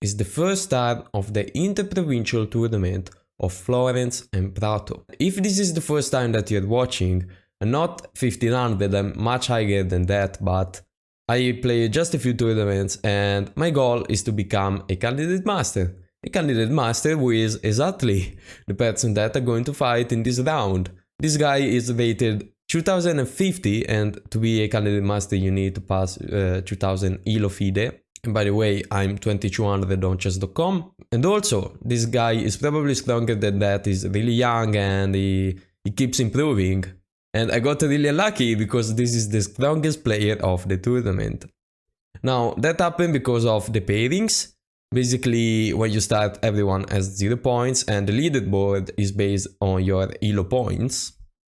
is the first start of the Interprovincial tournament of Florence and Prato. If this is the first time that you're watching, I'm not 1500, I'm much higher than that, but I play just a few tournaments and my goal is to become a candidate master. A candidate master who is exactly the person that I'm going to fight in this round. This guy is rated 2050, and to be a candidate master you need to pass 2000 Elo FIDE. And by the way, I'm 2200 on chess.com. And also, this guy is probably stronger than that, he's really young and he keeps improving. And I got really lucky because this is the strongest player of the tournament. Now, that happened because of the pairings. Basically, when you start, everyone has 0 points and the leaderboard is based on your Elo points.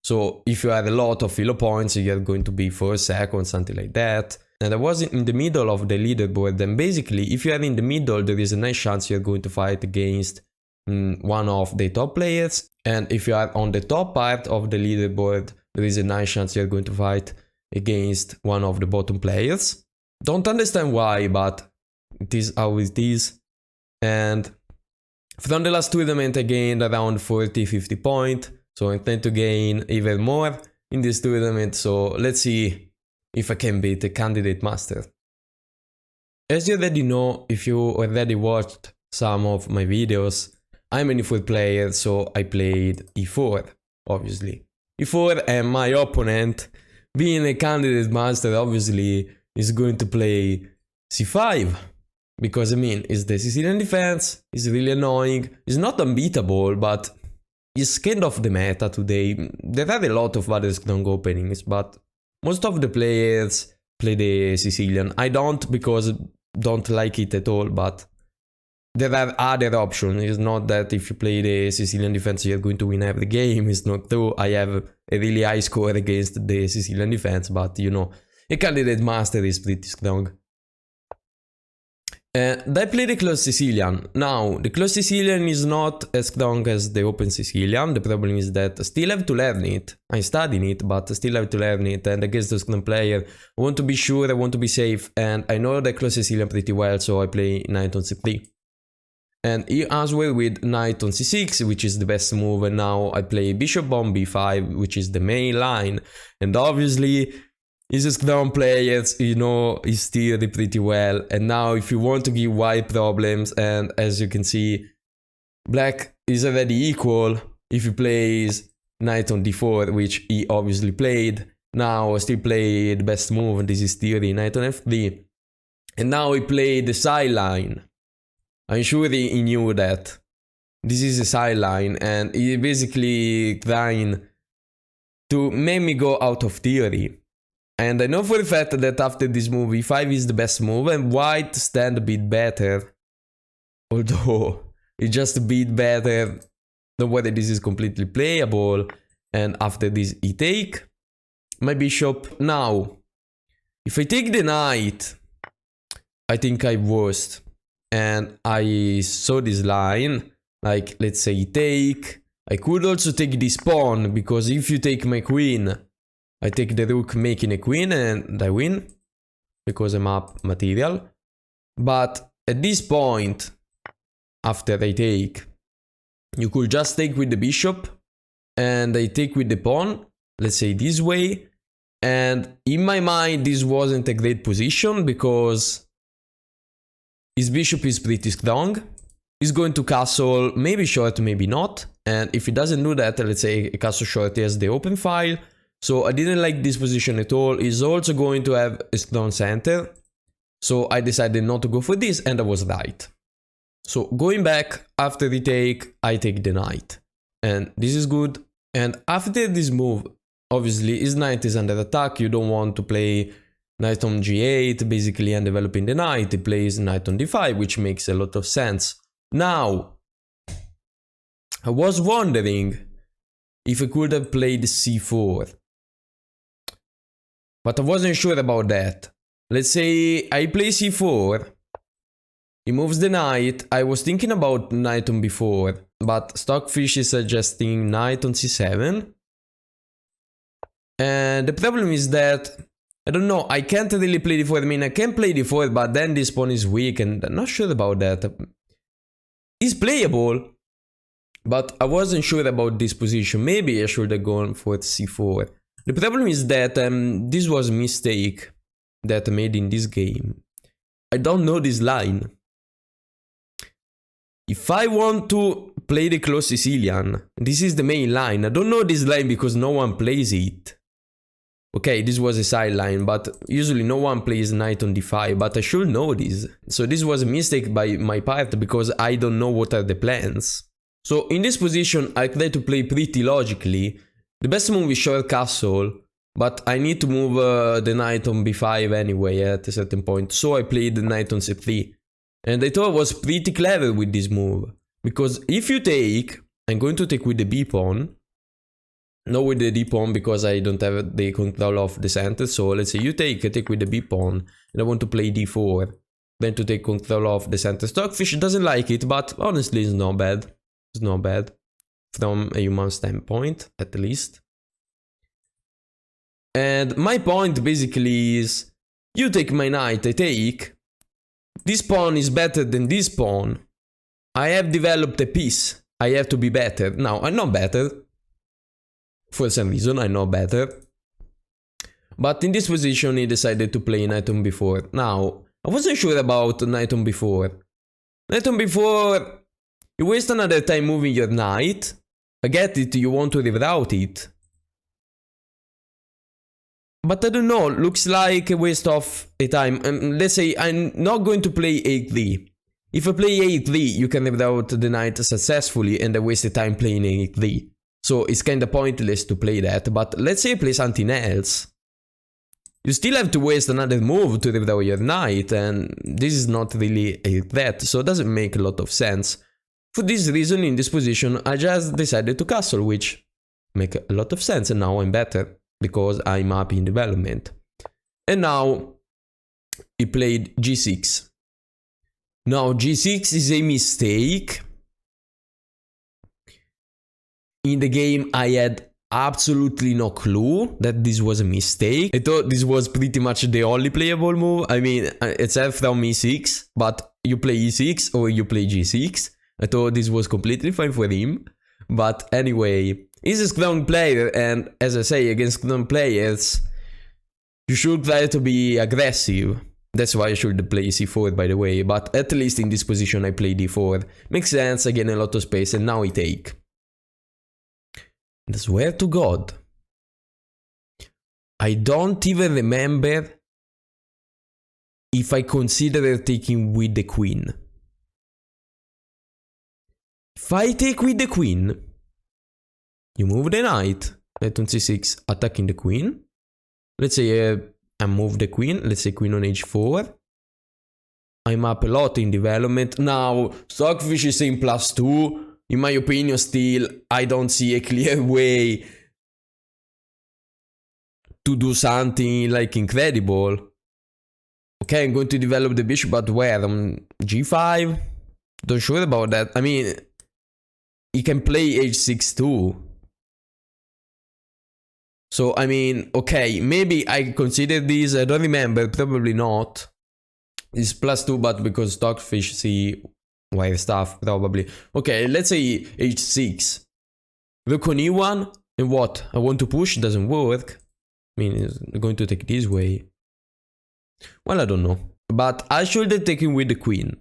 So if you have a lot of Elo points, you're going to be first, second, something like that. And I was in the middle of the leaderboard, and basically, if you are in the middle, there is a nice chance you're going to fight against one of the top players. And if you are on the top part of the leaderboard, there is a nice chance you're going to fight against one of the bottom players. Don't understand why, but it is how it is. And from the last tournament I gained around 40-50 points, so I intend to gain even more in this tournament, so let's see if I can beat the candidate master. As you already know, if you already watched some of my videos, I'm an e4 player, so I played e4, obviously. e4, and my opponent, being a candidate master, obviously is going to play c5. Because I mean, it's the Sicilian defense, it's really annoying, it's not unbeatable, but it's kind of the meta today. There are a lot of other strong openings, but most of the players play the Sicilian. I don't, because I don't like it at all, but there are other options. It's not that if you play the Sicilian defense you're going to win every game, it's not true. I have a really high score against the Sicilian defense, but you know, a candidate master is pretty strong. I play the closed Sicilian. Now, the closed Sicilian is not as strong as the open Sicilian. The problem is that I still have to learn it. I'm studying it, but I still have to learn it. And against the strong player, I want to be sure, I want to be safe. And I know the closed Sicilian pretty well, so I play knight on c3. And he answered with knight on c6, which is the best move. And now I play bishop on b5, which is the main line. And obviously, he's a strong player, you know, he's steered pretty well. And now if you want to give white problems, and as you can see, black is already equal if he plays knight on d4, which he obviously played. Now I still play the best move, and this is theory, knight on f3. And now he played the sideline. I'm sure he knew that. This is a sideline, and he basically trying to make me go out of theory. And I know for a fact that after this move, e5 is the best move, and white stand a bit better. Although, it just a bit better. Don't worry, this is completely playable. And after this, he take my bishop. Now, if I take the knight, I think I worst. And I saw this line, like, let's say take. I could also take this pawn, because if you take my queen, I take the rook making a queen and I win, because I'm up material. But at this point, after I take, you could just take with the bishop, and I take with the pawn, let's say this way. And in my mind, this wasn't a great position, because his bishop is pretty strong. He's going to castle, maybe short, maybe not. And if he doesn't do that, let's say a castle short, he has the open file. So I didn't like this position at all. He's also going to have a strong center. So I decided not to go for this, and I was right. So going back, after the take, I take the knight. And this is good. And after this move, obviously his knight is under attack. You don't want to play knight on g8, basically undeveloping the knight. He plays knight on d5, which makes a lot of sense. Now, I was wondering if I could have played c4. But I wasn't sure about that. Let's say I play c4, he moves the knight. I was thinking about knight on b4, but Stockfish is suggesting knight on c7. And the problem is that I don't know, I can't really play d4. I mean, I can play d4, but then this pawn is weak, and I'm not sure about that. It's playable, but I wasn't sure about this position. Maybe I should have gone for c4. The problem is that this was a mistake that I made in this game. I don't know this line. If I want to play the close Sicilian, this is the main line. I don't know this line because no one plays it. Okay, this was a side line, but usually no one plays knight on d5, but I should know this. So this was a mistake by my part because I don't know what are the plans. So in this position, I try to play pretty logically. The best move is short castle, but I need to move the knight on b5 anyway at a certain point. So I played the knight on c3. And I thought I was pretty clever with this move. Because if you take, I'm going to take with the b pawn. Not with the d pawn because I don't have the control of the center. So let's say you take, I take with the b pawn. And I want to play d4. Then to take control of the center. Stockfish doesn't like it, but honestly it's not bad. It's not bad. From a human standpoint, at least. And my point basically is, you take my knight, I take. This pawn is better than this pawn. I have developed a piece. I have to be better. Now, I'm not better. For some reason, I'm not better. But in this position, he decided to play knight on b4. Now, I wasn't sure about knight on b4. Knight on b4, you waste another time moving your knight. I get it, you want to reroute it. But I don't know, looks like a waste of a time. Let's say I'm not going to play a3. If I play a3, you can reroute the knight successfully and I waste the time playing a3. So it's kinda pointless to play that, but let's say I play something else. You still have to waste another move to reroute your knight, and this is not really a threat, so it doesn't make a lot of sense. For this reason, in this position, I just decided to castle, which makes a lot of sense, and now I'm better, because I'm up in development. And now, he played g6. Now, g6 is a mistake. In the game, I had absolutely no clue that this was a mistake. I thought this was pretty much the only playable move. I mean, except from e6, but you play e6 or you play g6. I thought this was completely fine for him. But anyway, he's a strong player, and as I say, against strong players, you should try to be aggressive. That's why I should play c4, by the way. But at least in this position, I play d4. Makes sense, I gain a lot of space, and now I take. And I swear to God, I don't even remember if I considered taking with the queen. If I take with the queen, you move the knight, knight on c6, attacking the queen. Let's say I move the queen, let's say queen on h4. I'm up a lot in development. Now, Stockfish is saying +2. In my opinion, still, I don't see a clear way to do something like incredible. Okay, I'm going to develop the bishop, but where? On g5? Not sure about that. I mean, he can play h6 too. So, I mean, okay, maybe I consider this, I don't remember, probably not. It's +2, but because Stockfish see wire stuff, probably. Okay, let's say h6. Rook on e1, and what? I want to push, doesn't work. I mean, it's going to take this way. Well, I don't know. But I should have taken with the queen.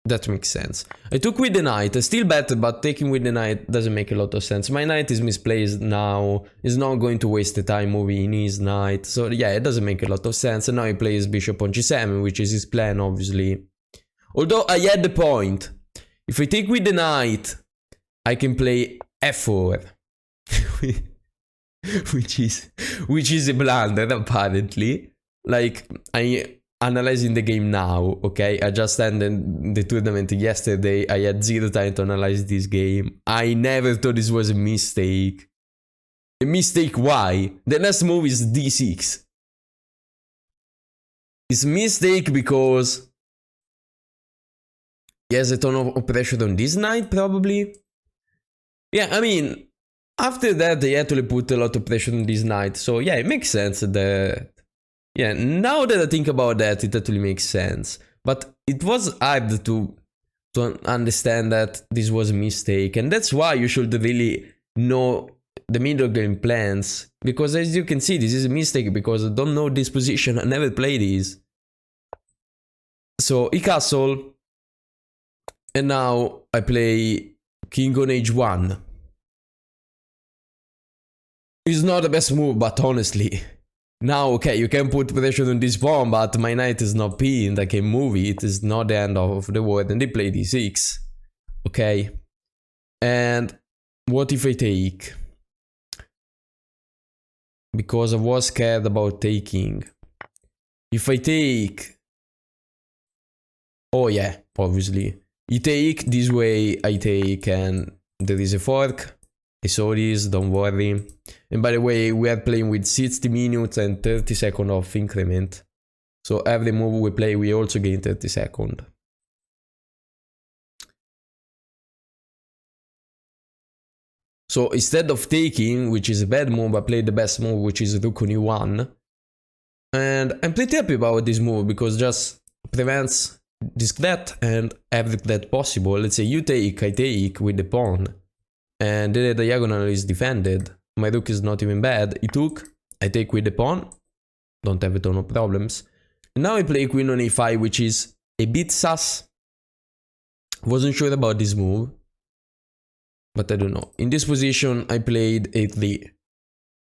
That makes sense. I took with the knight, still better, but taking with the knight doesn't make a lot of sense. My knight is misplaced now. He's not going to waste the time moving his knight. So yeah, it doesn't make a lot of sense. And now he plays bishop on g7, which is his plan, obviously. Although I had the point. If I take with the knight, I can play f4. which is a blunder, apparently. Like, I analyzing the game now, okay? I just ended the tournament yesterday. I had zero time to analyze this game. I never thought this was a mistake. A mistake why? The last move is d6. It's a mistake because he has a ton of pressure on this knight, probably. Yeah, I mean, after that, they actually put a lot of pressure on this knight. So yeah, it makes sense that... Yeah, now that I think about that, it actually makes sense. But it was hard to understand that this was a mistake. And that's why you should really know the middle game plans. Because as you can see, this is a mistake because I don't know this position. I never played this. So, e-castle. And now I play king on h1. It's not the best move, but honestly... Now, okay, you can put pressure on this pawn, but my knight is not pinned, I can move it, it's not the end of the world, and they play d6. Okay. And what if I take? Because I was scared about taking. If I take... Oh yeah, obviously. You take, this way I take, and there is a fork. I saw this, don't worry. And by the way, we are playing with 60 minutes and 30 seconds of increment. So every move we play, we also gain 30 seconds. So instead of taking, which is a bad move, I played the best move, which is rook on e1. And I'm pretty happy about this move, because just prevents this threat and every threat possible. Let's say you take, I take with the pawn. And the diagonal is defended. My rook is not even bad. He took, I take with the pawn. Don't have a ton of problems. And now I play queen on a5, which is a bit sus. Wasn't sure about this move. But I don't know. In this position, I played a3.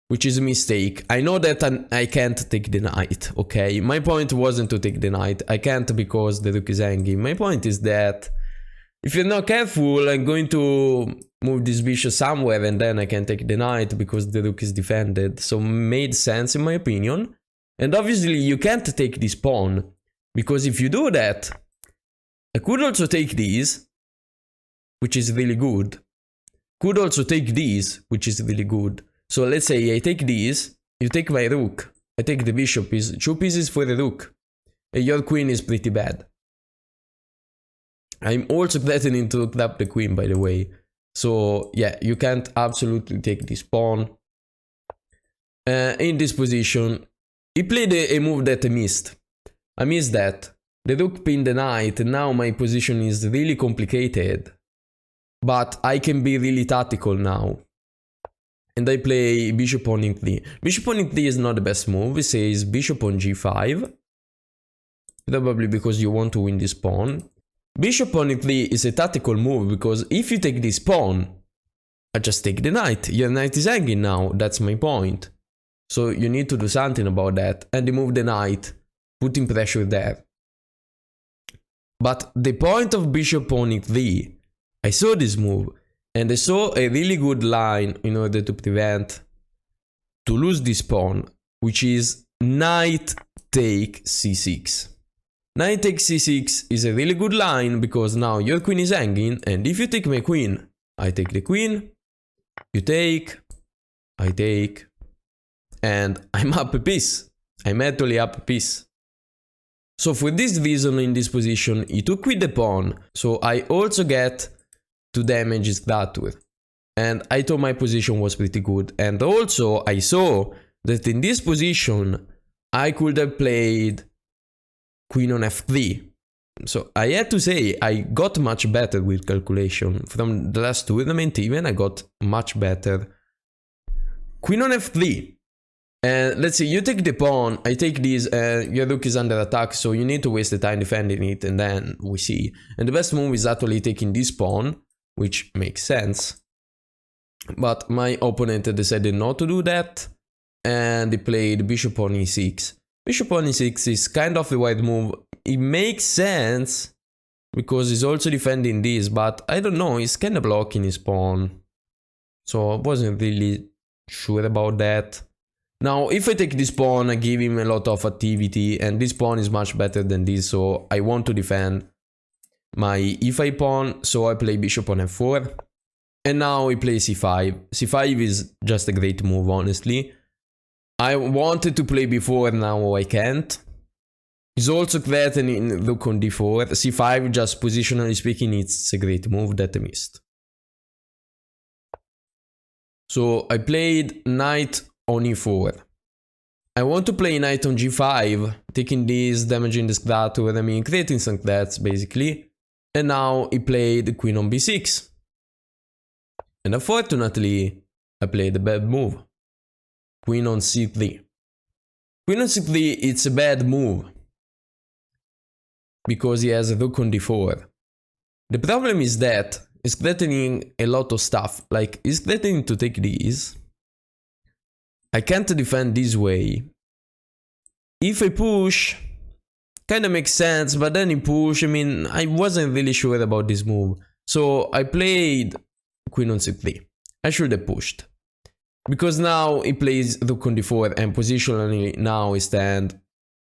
Which is a mistake. I know that I can't take the knight, okay? My point wasn't to take the knight. I can't because the rook is hanging. My point is that if you're not careful, I'm going to move this bishop somewhere and then I can take the knight because the rook is defended. So made sense in my opinion. And obviously you can't take this pawn, because if you do that, I could also take this, which is really good. Could also take this, which is really good. So let's say I take this, you take my rook, I take the bishop, is 2 pieces for the rook. And your queen is pretty bad. I'm also threatening to trap the queen, by the way. So yeah, you can't absolutely take this pawn. In this position, he played a move that I missed. I missed that. The rook pinned the knight, and now my position is really complicated. But I can be really tactical now. And I play bishop on e3. Bishop on e3 is not the best move. It says bishop on g5. Probably because you want to win this pawn. Bishop on e3 is a tactical move, because if you take this pawn, I just take the knight. Your knight is hanging now, that's my point. So you need to do something about that, and remove the knight, putting pressure there. But the point of bishop on e3, I saw this move, and I saw a really good line in order to prevent to lose this pawn, which is knight take c6. Knight takes c6 is a really good line, because now your queen is hanging, and if you take my queen, I take the queen, you take, I take, and I'm up a piece. I'm actually up a piece. So for this reason, in this position, he took with the pawn, so I also get to damage his Prato. And I thought my position was pretty good. And also, I saw that in this position, I could have played queen on f3. So I had to say, I got much better with calculation. From the last tournament even, I got much better. Queen on f3. And let's say you take the pawn, I take this, and your rook is under attack, so you need to waste the time defending it, and then we see. And the best move is actually taking this pawn, which makes sense. But my opponent decided not to do that, and he played bishop on e6. Bishop on e6 is kind of the right move. It makes sense, because he's also defending this, but I don't know, he's kind of blocking his pawn. So I wasn't really sure about that. Now, if I take this pawn, I give him a lot of activity, and this pawn is much better than this, so I want to defend my e5 pawn, so I play bishop on f4. And now he plays c5. c5 is just a great move, honestly. I wanted to play before, now I can't. He's also threatening rook on d4. c5, just positionally speaking, it's a great move that I missed. So I played knight on e4. I want to play knight on g5, taking this, damaging the scratter, I mean creating some threats basically. And now he played queen on b6. And unfortunately, I played a bad move. Queen on c3. Queen on c3, it's a bad move. Because he has a rook on d4. The problem is that he's threatening a lot of stuff. Like, he's threatening to take these. I can't defend this way. If I push, kinda makes sense, but then he push, I mean, I wasn't really sure about this move. So I played queen on c3. I should have pushed. Because now he plays rook on d4 and positionally now he stand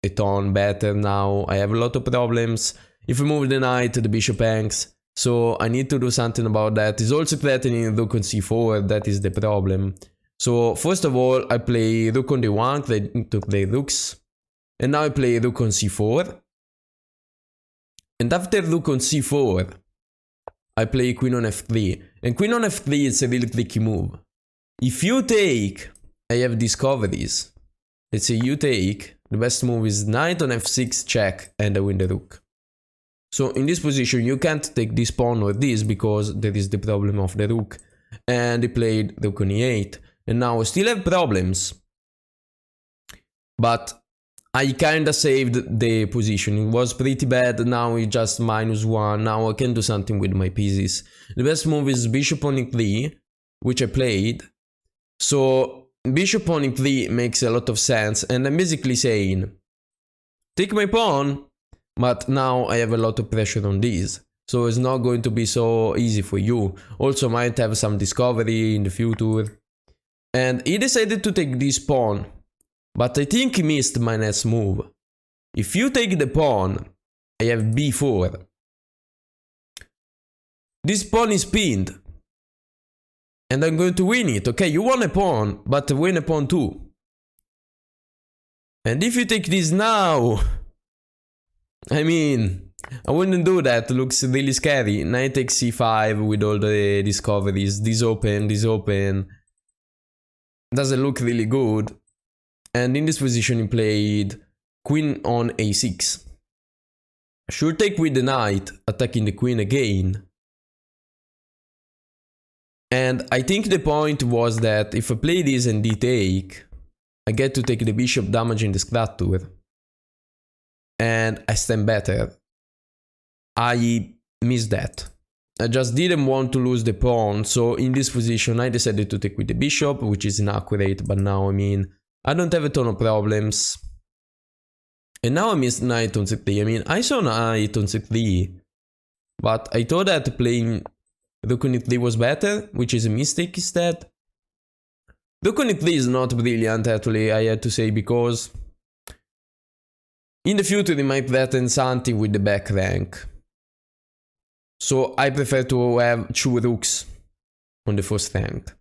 a ton better now. I have a lot of problems. If I move the knight, the bishop hangs. So I need to do something about that. He's also threatening rook on c4, that is the problem. So first of all, I play rook on d1, they took the rooks. And now I play rook on c4. And after rook on c4, I play queen on f3. And queen on f3 is a really tricky move. If you take, I have discoveries. Let's say you take, the best move is knight on f6 check and I win the rook. So in this position you can't take this pawn or this because there is the problem of the rook. And he played rook on e8. And now I still have problems. But I kinda saved the position. It was pretty bad, now it's just -1. Now I can do something with my pieces. The best move is bishop on e3, which I played. So bishop on e3 makes a lot of sense, and I'm basically saying, take my pawn, but now I have a lot of pressure on this. So it's not going to be so easy for you. Also might have some discovery in the future. And he decided to take this pawn. But I think he missed my next move. If you take the pawn, I have b4. This pawn is pinned. And I'm going to win it. Okay, you won a pawn, but win a pawn too. And if you take this now... I mean, I wouldn't do that, it looks really scary. Knight takes c5 with all the discoveries. This open, this open. Doesn't look really good. And in this position he played queen on a6. Should take with the knight, attacking the queen again. And I think the point was that if I play this and d-take, I get to take the bishop, damaging the scratter. And I stand better. I missed that. I just didn't want to lose the pawn, so in this position I decided to take with the bishop, which is inaccurate, but now I mean, I don't have a ton of problems. And now I missed knight on c3. I mean, I saw knight on c3, but I thought that playing rook on e3 was better, which is a mistake instead. Rook on e3 is not brilliant actually, I had to say, because in the future he might threaten something with the back rank. So I prefer to have 2 rooks on the first rank.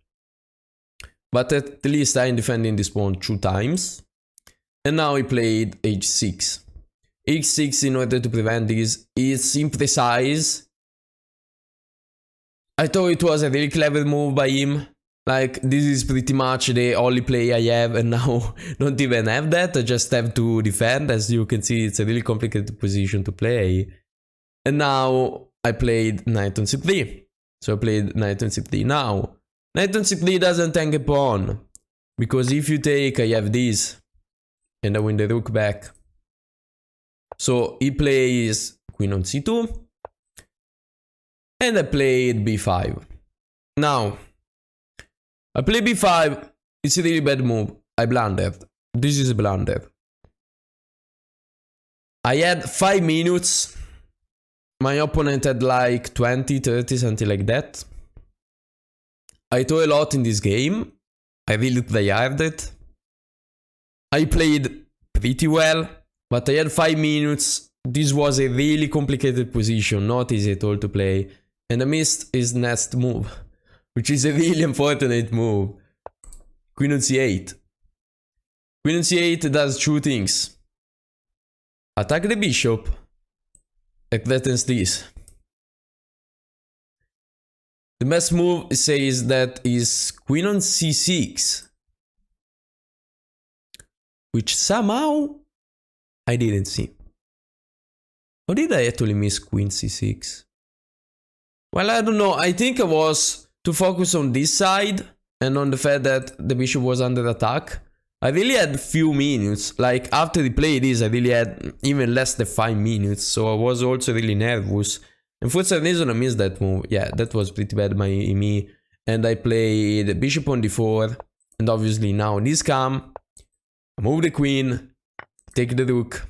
But at least I'm defending this pawn 2 times. And now he played h6. h6 in order to prevent this is imprecise. I thought it was a really clever move by him. Like, this is pretty much the only play I have, and now don't even have that. I just have to defend. As you can see, it's a really complicated position to play. And now I played knight on c3. So I played knight on c3 now. Knight on c3 doesn't hang a pawn, because if you take, I have this, and I win the rook back. So he plays queen on c2, and I played b5. Now, I play b5, it's a really bad move, I blundered. This is a blunder. I had 5 minutes, my opponent had like 20, 30, something like that. I thought a lot in this game. I really tryharded. I played pretty well, but I had 5 minutes. This was a really complicated position, not easy at all to play. And I missed his next move, which is a really unfortunate move. Queen on c8. Queen on c8 does 2 things. Attack the bishop. It threatens this. The best move says that is queen on c6. Which somehow I didn't see. Or did I actually miss queen c6? Well, I don't know. I think I was to focus on this side and on the fact that the bishop was under attack. I really had few minutes. Like, after the play this, I really had even less than 5 minutes. So I was also really nervous. And for some reason I missed that move. Yeah, that was pretty bad by me. And I played bishop on d4. And obviously now this come. I move the queen. Take the rook.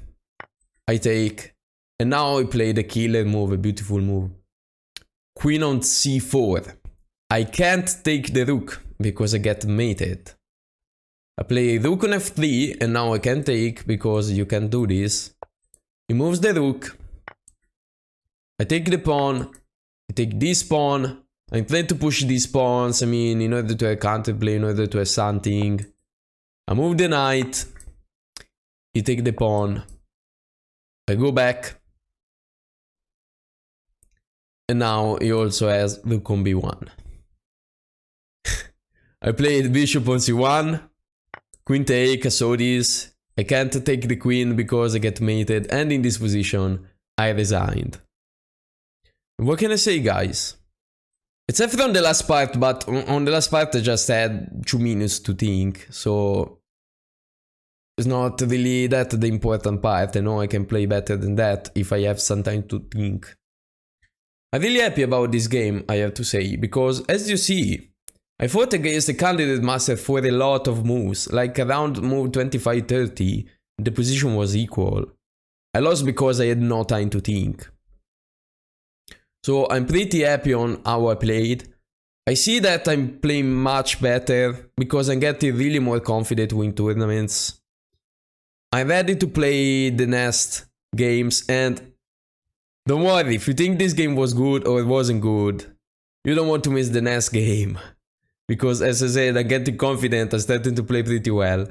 I take. And now I play the killer move, a beautiful move. Queen on c4. I can't take the rook because I get mated. I play rook on f3 and now I can take because you can do this. He moves the rook. I take the pawn. I take this pawn. I'm trying to push these pawns, I mean, in order to have counterplay, in order to have something. I move the knight. He take the pawn. I go back. And now he also has rook on b1. I played bishop on c1. Queen take, I saw this. I can't take the queen because I get mated. And in this position, I resigned. What can I say, guys? Except from the last part, but on the last part I just had 2 minutes to think. So it's not really that the important part. I know I can play better than that if I have some time to think. I'm really happy about this game, I have to say, because as you see, I fought against a candidate master for a lot of moves, like around move 25-30, the position was equal. I lost because I had no time to think. So I'm pretty happy on how I played. I see that I'm playing much better because I'm getting really more confident to win tournaments. I'm ready to play the next games, and don't worry, if you think this game was good or it wasn't good, you don't want to miss the next game. Because as I said, I'm getting confident, I'm starting to play pretty well.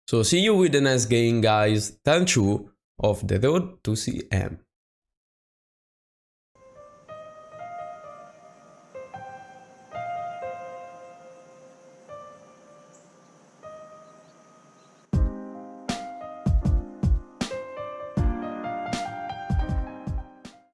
So see you with the next game, guys. Turn 2 of the road to CM.